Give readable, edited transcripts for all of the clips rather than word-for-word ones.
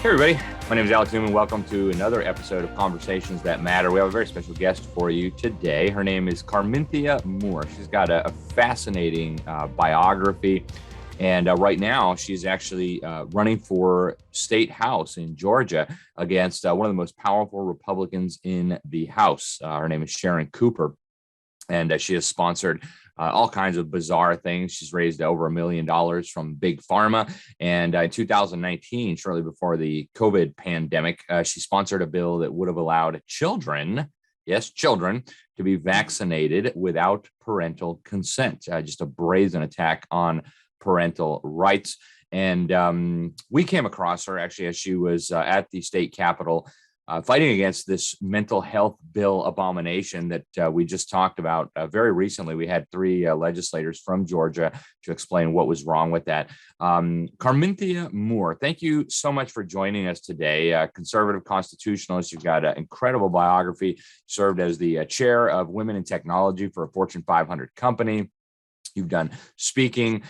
Hey everybody, my name is Alex Newman. Welcome to another episode of Conversations That Matter. We have a very special guest for you today. Her name is Carminthia Moore. She's got a fascinating biography. And right now she's actually running for state house in Georgia against one of the most powerful Republicans in the House. Her name is Sharon Cooper. And she has sponsored all kinds of bizarre things. She's raised over $1 million from Big Pharma. And in 2019, shortly before the COVID pandemic, she sponsored a bill that would have allowed children, yes, children, to be vaccinated without parental consent. Just a brazen attack on parental rights. And we came across her actually as she was at the state capitol fighting against this mental health bill abomination that we just talked about very recently. We had three legislators from Georgia to explain what was wrong with that. Carminthia Moore, thank you so much for joining us today. Conservative constitutionalist, you've got an incredible biography, served as the chair of Women in Technology for a Fortune 500 company. You've done speaking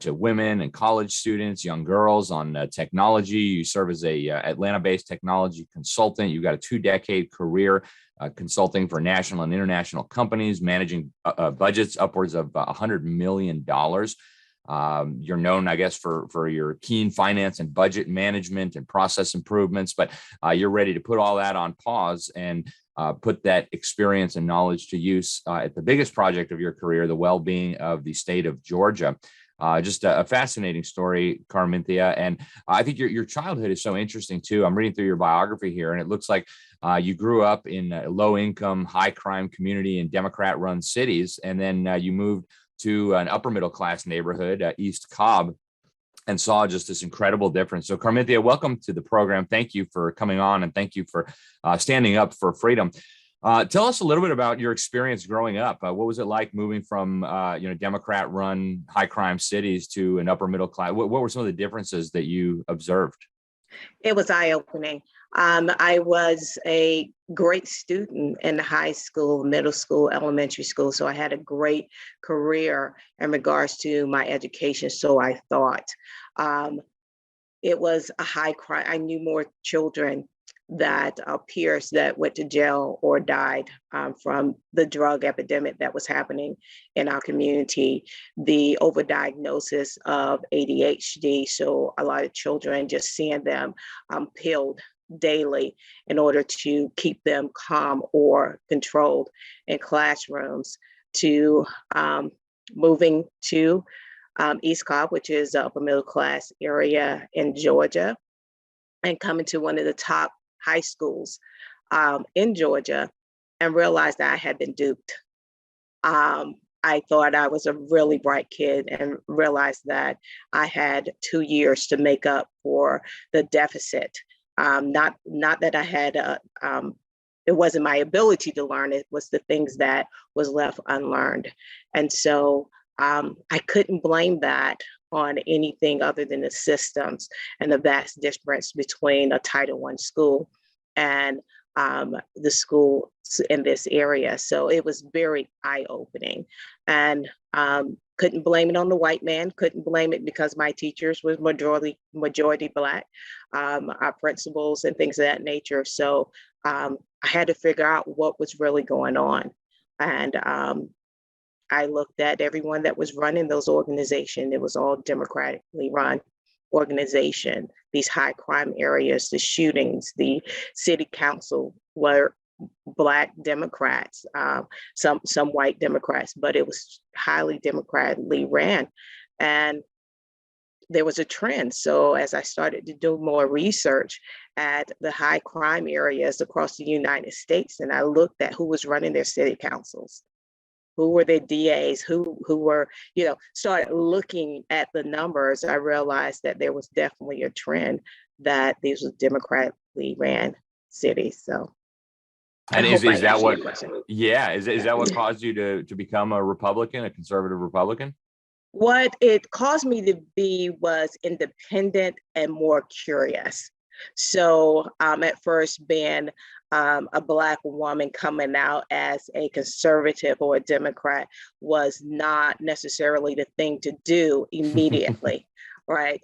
to women and college students, young girls on technology. You serve as a Atlanta-based technology consultant. You've got a 2-decade career consulting for national and international companies, managing budgets upwards of $100 million. You're known, I guess, for your keen finance and budget management and process improvements, but you're ready to put all that on pause and put that experience and knowledge to use at the biggest project of your career, the well-being of the state of Georgia. Just a fascinating story, Carminthia. And I think your childhood is so interesting too. I'm reading through your biography here, and it looks like you grew up in a low-income, high-crime community in Democrat-run cities, and then you moved to an upper middle-class neighborhood, East Cobb, and saw just this incredible difference. So Carminthia, welcome to the program. Thank you for coming on, and thank you for standing up for freedom. Tell us a little bit about your experience growing up. What was it like moving from Democrat-run high-crime cities to an upper middle class? What were some of the differences that you observed? It was eye-opening. I was a great student in high school, middle school, elementary school, so I had a great career in regards to my education, so I thought. It was a high crime. I knew more children that peers that went to jail or died from the drug epidemic that was happening in our community, the overdiagnosis of ADHD. So a lot of children, just seeing them pilled daily in order to keep them calm or controlled in classrooms, to moving to East Cobb, which is the upper middle class area in Georgia, and coming to one of the top high schools in Georgia, and realized that I had been duped. I thought I was a really bright kid and realized that I had 2 years to make up for the deficit. Not that I had, it wasn't my ability to learn, it was the things that was left unlearned. And so I couldn't blame that on anything other than the systems and the vast difference between a Title I school and the school in this area. So it was very eye-opening, and couldn't blame it on the white man, couldn't blame it because my teachers were majority Black, our principals and things of that nature. So I had to figure out what was really going on. And I looked at everyone that was running those organizations. It was all democratically run organization, these high crime areas, the shootings, the city council were Black Democrats, some white Democrats, but it was highly democratically ran. And there was a trend. So as I started to do more research at the high crime areas across the United States, and I looked at who was running their city councils, who were their DAs, who were, started looking at the numbers, I realized that there was definitely a trend that these were democratically ran cities. So. And is that what, is that what caused you to become a Republican, a conservative Republican? What it caused me to be was independent and more curious. So at first being a Black woman coming out as a conservative or a Democrat was not necessarily the thing to do immediately, right?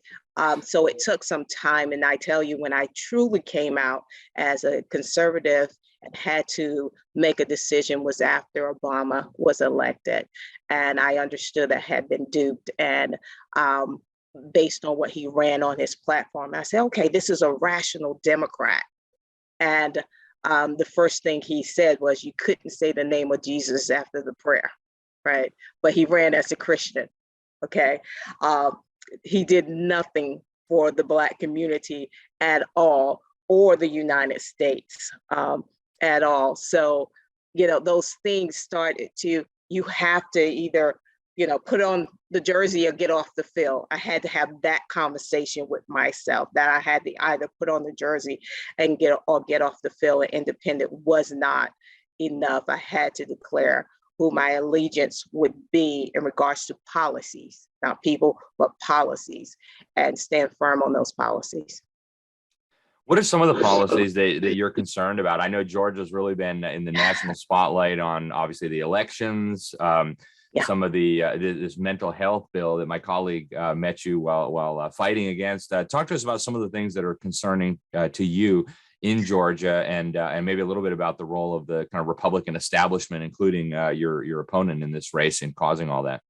So it took some time. And I tell you, when I truly came out as a conservative and had to make a decision was after Obama was elected. And I understood I had been duped. And based on what he ran on his platform, I said, okay, this is a rational Democrat. And the first thing he said was, you couldn't say the name of Jesus after the prayer, right? But he ran as a Christian, okay? He did nothing for the Black community at all, or the United States at all. So, those things started to, you have to either, put on the jersey or get off the field. I had to have that conversation with myself, that I had to either put on the jersey and get off the field. And independent was not enough. I had to declare who my allegiance would be in regards to policies, not people, but policies, and stand firm on those policies. What are some of the policies that you're concerned about? I know Georgia's really been in the national spotlight on, obviously, the elections, some of this mental health bill that my colleague met you while fighting against. Talk to us about some of the things that are concerning to you in Georgia, and maybe a little bit about the role of the kind of Republican establishment, including your opponent in this race, in causing all that.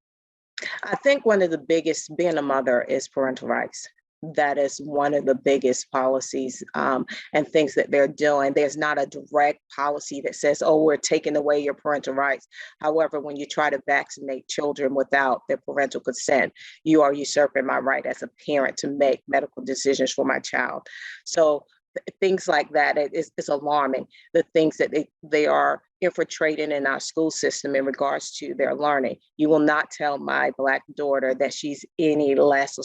I think one of the biggest, being a mother, is parental rights. That is one of the biggest policies and things that they're doing. There's not a direct policy that says, oh, we're taking away your parental rights. However, when you try to vaccinate children without their parental consent, you are usurping my right as a parent to make medical decisions for my child. So things like that is alarming. The things that they are infiltrating in our school system in regards to their learning. You will not tell my Black daughter that she's any less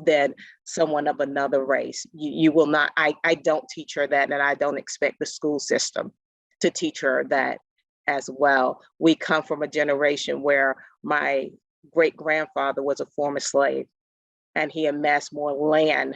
than someone of another race. You will not. I don't teach her that, and I don't expect the school system to teach her that as well. We come from a generation where my great-grandfather was a former slave, and he amassed more land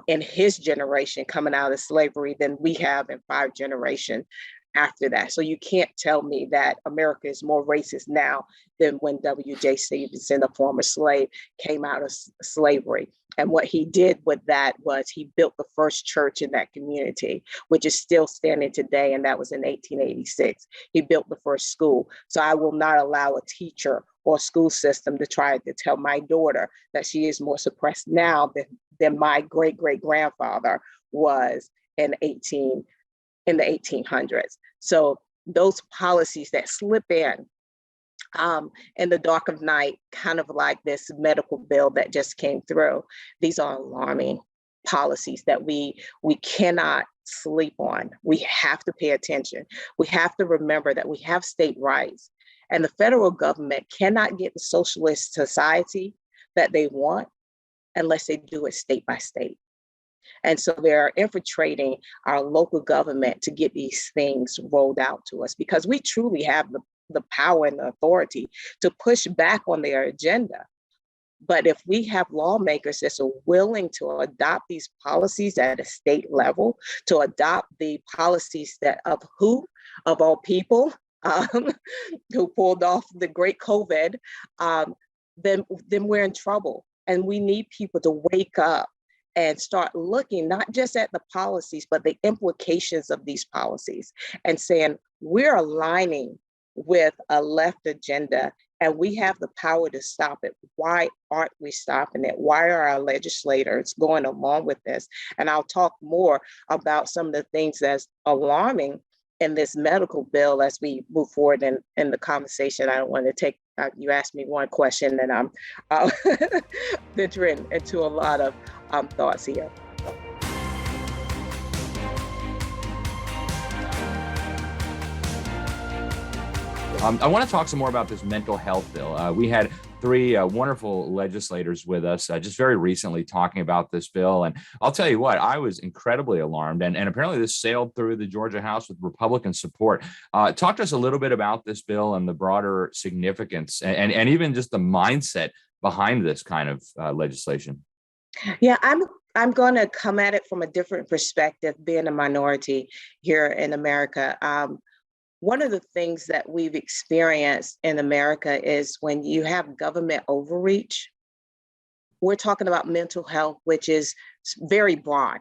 in his generation coming out of slavery than we have in 5 generations after that. So you can't tell me that America is more racist now than when W.J. Stevenson, a former slave, came out of slavery. And what he did with that was he built the first church in that community, which is still standing today, and that was in 1886. He built the first school. So I will not allow a teacher or school system to try to tell my daughter that she is more suppressed now than my great-great-grandfather was in the 1800s. So those policies that slip in the dark of night, kind of like this medical bill that just came through, these are alarming policies that we cannot sleep on. We have to pay attention. We have to remember that we have state rights, and the federal government cannot get the socialist society that they want unless they do it state by state. And so they're infiltrating our local government to get these things rolled out to us, because we truly have the power and the authority to push back on their agenda. But if we have lawmakers that are willing to adopt these policies at a state level, to adopt the policies of all people, who pulled off the great COVID, then we're in trouble. And we need people to wake up and start looking not just at the policies, but the implications of these policies, and saying, we're aligning with a left agenda and we have the power to stop it. Why aren't we stopping it? Why are our legislators going along with this? And I'll talk more about some of the things that's alarming in this medical bill as we move forward in the conversation. I don't want to take, you asked me one question and I'm venturing into a lot of thoughts here. I want to talk some more about this mental health bill. We had 3 wonderful legislators with us just very recently talking about this bill. And I'll tell you what, I was incredibly alarmed. And apparently this sailed through the Georgia House with Republican support. Talk to us a little bit about this bill and the broader significance and even just the mindset behind this kind of legislation. Yeah, I'm going to come at it from a different perspective, being a minority here in America. One of the things that we've experienced in America is when you have government overreach, we're talking about mental health, which is very broad,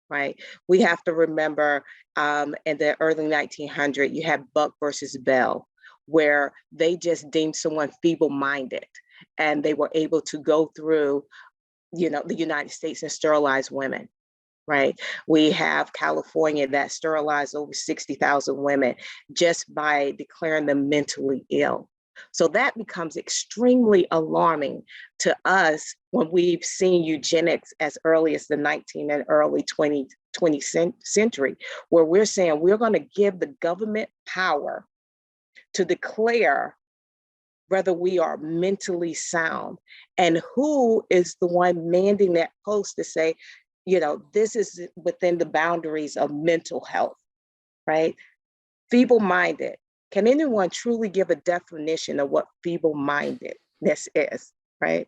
right? We have to remember in the early 1900s, you had Buck versus Bell, where they just deemed someone feeble-minded, and they were able to go through, the United States and sterilize women, right? We have California that sterilized over 60,000 women just by declaring them mentally ill. So that becomes extremely alarming to us when we've seen eugenics as early as the 19th and early 20th century, where we're saying we're going to give the government power to declare whether we are mentally sound, and who is the one mandating that post to say, this is within the boundaries of mental health, right? Feeble-minded. Can anyone truly give a definition of what feeble-mindedness is, right?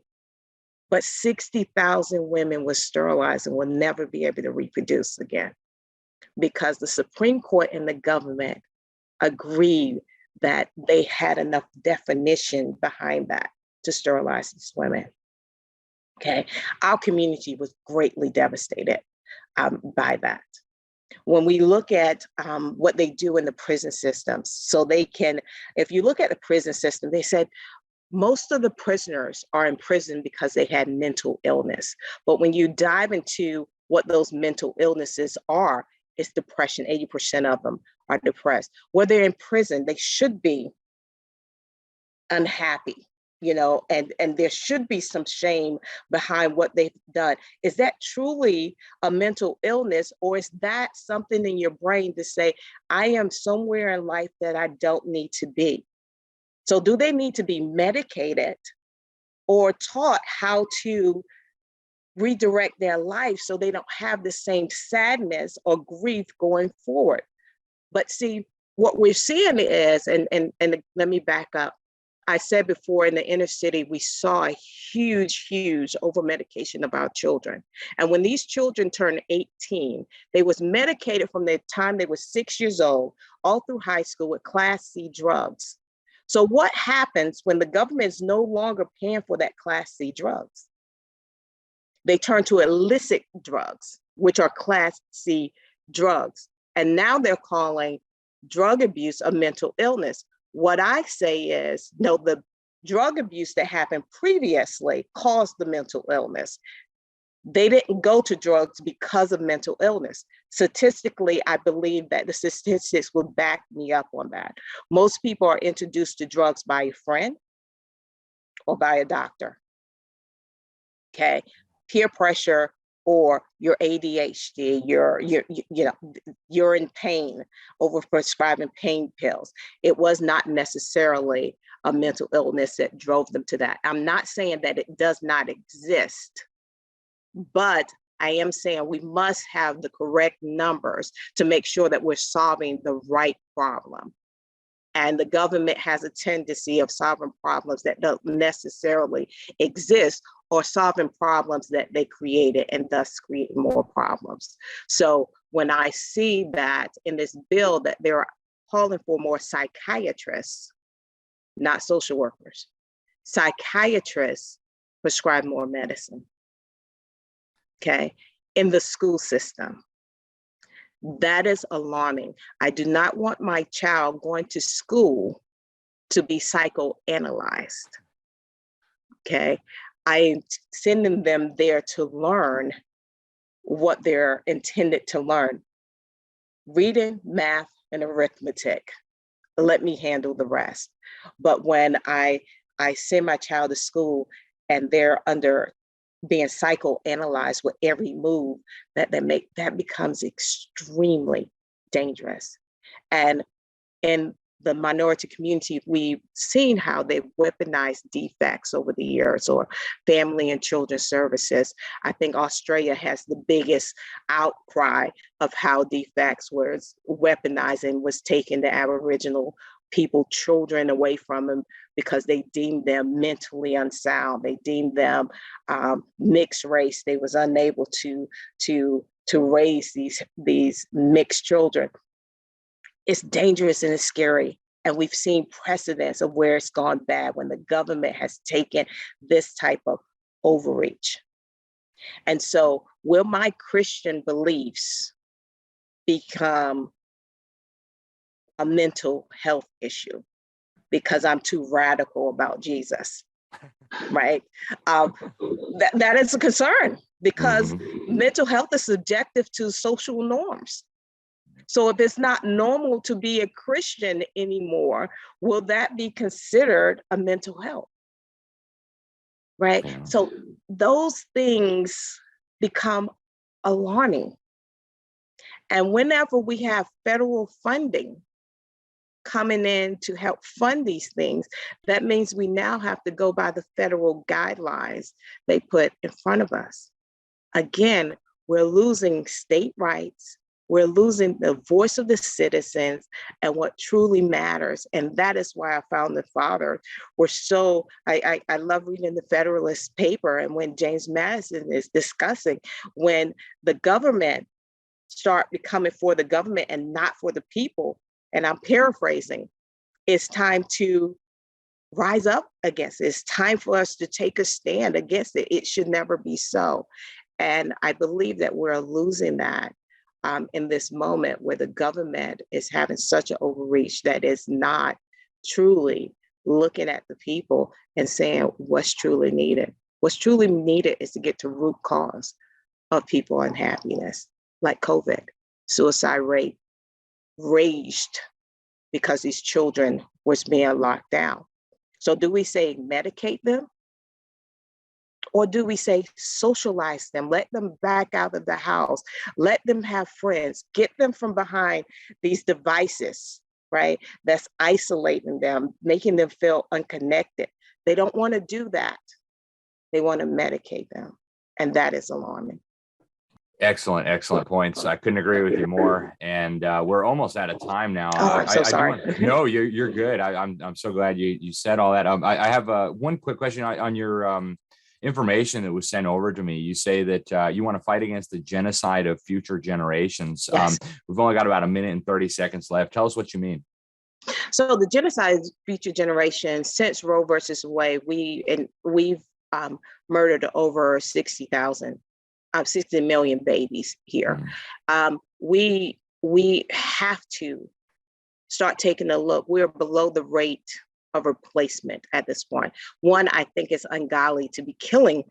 But 60,000 women were sterilized and will never be able to reproduce again, because the Supreme Court and the government agreed that they had enough definition behind that to sterilize these women. Okay, our community was greatly devastated by that. When we look at what they do in the prison systems, so they can, if you look at the prison system, they said most of the prisoners are in prison because they had mental illness. But when you dive into what those mental illnesses are, it's depression. 80% of them are depressed. When they're in prison, they should be unhappy, and there should be some shame behind what they've done. Is that truly a mental illness, or is that something in your brain to say, I am somewhere in life that I don't need to be? So do they need to be medicated or taught how to redirect their life so they don't have the same sadness or grief going forward? But see, what we're seeing is, and let me back up. I said before, in the inner city, we saw a huge over-medication of our children. And when these children turned 18, they was medicated from the time they were 6 years old, all through high school with Class C drugs. So what happens when the government is no longer paying for that Class C drugs? They turn to illicit drugs, which are Class C drugs. And now they're calling drug abuse a mental illness. What I say is, no, the drug abuse that happened previously caused the mental illness. They didn't go to drugs because of mental illness. Statistically, I believe that the statistics will back me up on that. Most people are introduced to drugs by a friend or by a doctor. Okay, peer pressure, or your ADHD, you're in pain, over prescribing pain pills. It was not necessarily a mental illness that drove them to that. I'm not saying that it does not exist, but I am saying we must have the correct numbers to make sure that we're solving the right problem. And the government has a tendency of solving problems that don't necessarily exist, or solving problems that they created and thus create more problems. So when I see that in this bill that they're calling for more psychiatrists, not social workers, psychiatrists prescribe more medicine, okay, in the school system. That is alarming. I do not want my child going to school to be psychoanalyzed, okay? I'm sending them there to learn what they're intended to learn. Reading, math, and arithmetic. Let me handle the rest. But when I send my child to school and they're under being psychoanalyzed with every move that they make, that becomes extremely dangerous. And in the minority community, we've seen how they've weaponized defects over the years, or family and children's services. I think Australia has the biggest outcry of how defects was weaponized and was taking the Aboriginal people, children, away from them because they deemed them mentally unsound. They deemed them mixed race. They was unable to raise these mixed children. It's dangerous and it's scary. And we've seen precedents of where it's gone bad when the government has taken this type of overreach. And so will my Christian beliefs become a mental health issue because I'm too radical about Jesus, right? That is a concern because mental health is subjective to social norms. So if it's not normal to be a Christian anymore, will that be considered a mental health? Right? Yeah. So those things become alarming. And whenever we have federal funding coming in to help fund these things, that means we now have to go by the federal guidelines they put in front of us. Again, we're losing state rights. We're losing the voice of the citizens and what truly matters. And that is why I found the fathers were so, I love reading the Federalist paper. And when James Madison is discussing, when the government start becoming for the government and not for the people, and I'm paraphrasing, it's time to rise up against it. It's time for us to take a stand against it. It should never be so. And I believe that we're losing that in this moment where the government is having such an overreach that is not truly looking at the people and saying what's truly needed. What's truly needed is to get to root cause of people unhappiness, like COVID, suicide rate raged because these children was being locked down. So do we say medicate them? Or do we say socialize them, let them back out of the house, let them have friends, get them from behind these devices, right? That's isolating them, making them feel unconnected. They don't want to do that. They want to medicate them. And that is alarming. Excellent points. I couldn't agree with you more. And we're almost out of time now. Oh, I'm so sorry. No, you're good. I'm so glad you said all that. I have one quick question on your information that was sent over to me. You say that you want to fight against the genocide of future generations. Yes. We've only got about a minute and 30 seconds left. Tell us what you mean. So the genocide of future generations, since Roe versus Wade, we've murdered over 60 million babies here. We have to start taking a look. We're below the rate of replacement at this point. One, I think it's ungodly to be killing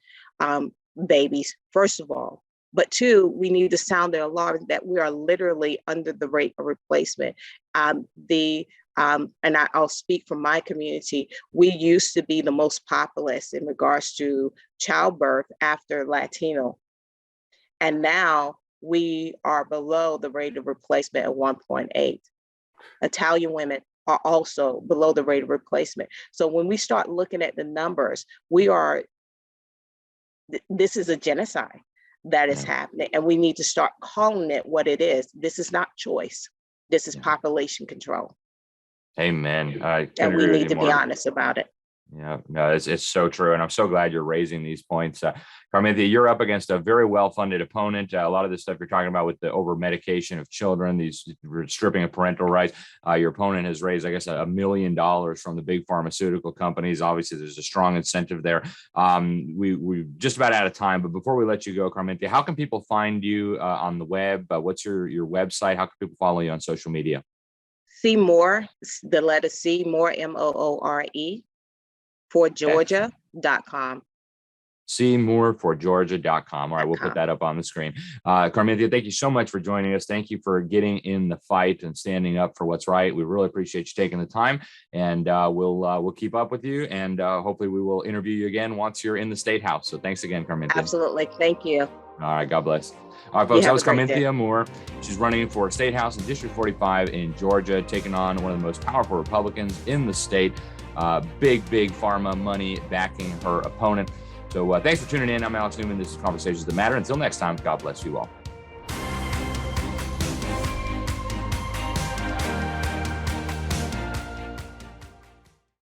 babies, first of all. But two, we need to sound the alarm that we are literally under the rate of replacement. And I'll speak from my community. We used to be the most populous in regards to childbirth after Latino. And now we are below the rate of replacement at 1.8. Italian women are also below the rate of replacement. So when we start looking at the numbers, this is a genocide that is happening, and we need to start calling it what it is. This is not choice. This is population control. Amen. And we need to be honest about it. Yeah, no, it's so true. And I'm so glad you're raising these points. Carminthia, you're up against a very well-funded opponent. A lot of this stuff you're talking about with the over-medication of children, these stripping of parental rights, your opponent has raised, I guess, $1 million from the big pharmaceutical companies. Obviously, there's a strong incentive there. We're just about out of time, but before we let you go, Carminthia, how can people find you on the web? What's your website? How can people follow you on social media? C Moore, the letter C, Moore, Moore, for Georgia.com. cmoore4georgia.com. All right, we'll put that up on the screen. Carminthia, thank you so much for joining us. Thank you for getting in the fight and standing up for what's right. We really appreciate you taking the time, and we'll keep up with you, and hopefully we will interview you again once you're in the State House. So thanks again, Carminthia. Absolutely. Thank you. All right, God bless. All right, folks, that was Carminthia Moore. She's running for State House in District 45 in Georgia, taking on one of the most powerful Republicans in the state. Big pharma money backing her opponent. So thanks for tuning in. I'm Alex Newman. This is Conversations That Matter. Until next time, God bless you all.